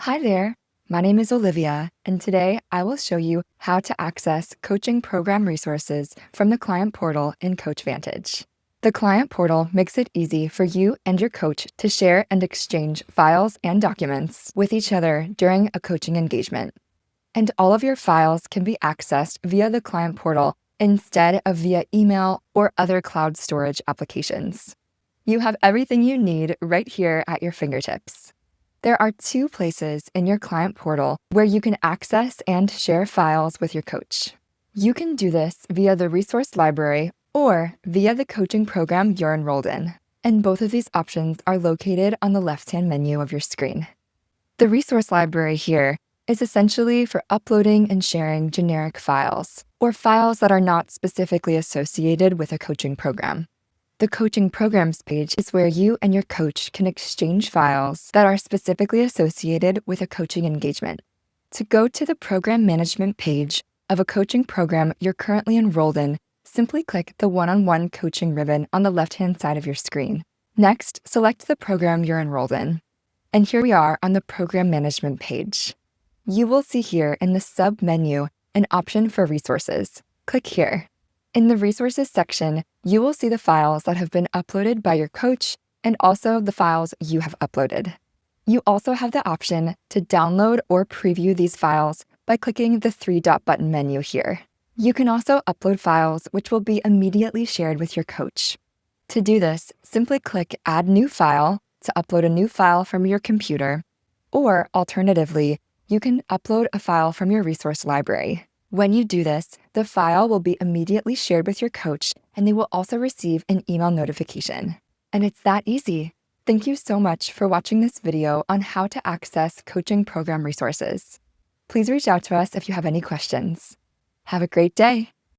Hi there, my name is Olivia, and today I will show you how to access coaching program resources from the client portal in CoachVantage. The client portal makes it easy for you and your coach to share and exchange files and documents with each other during a coaching engagement. And all of your files can be accessed via the client portal instead of via email or other cloud storage applications. You have everything you need right here at your fingertips. There are two places in your client portal where you can access and share files with your coach. You can do this via the resource library or via the coaching program you're enrolled in. And both of these options are located on the left-hand menu of your screen. The resource library here is essentially for uploading and sharing generic files, or files that are not specifically associated with a coaching program. The coaching programs page is where you and your coach can exchange files that are specifically associated with a coaching engagement. To go to the program management page of a coaching program you're currently enrolled in, simply click the one-on-one coaching ribbon on the left-hand side of your screen. Next, select the program you're enrolled in. And here we are on the program management page. You will see here in the sub-menu an option for resources. Click here. In the resources section, you will see the files that have been uploaded by your coach and also the files you have uploaded. You also have the option to download or preview these files by clicking the three-dot button menu here. You can also upload files which will be immediately shared with your coach. To do this, simply click Add New File to upload a new file from your computer, or alternatively, you can upload a file from your resource library. When you do this, the file will be immediately shared with your coach, and they will also receive an email notification. And it's that easy. Thank you so much for watching this video on how to access coaching program resources. Please reach out to us if you have any questions. Have a great day.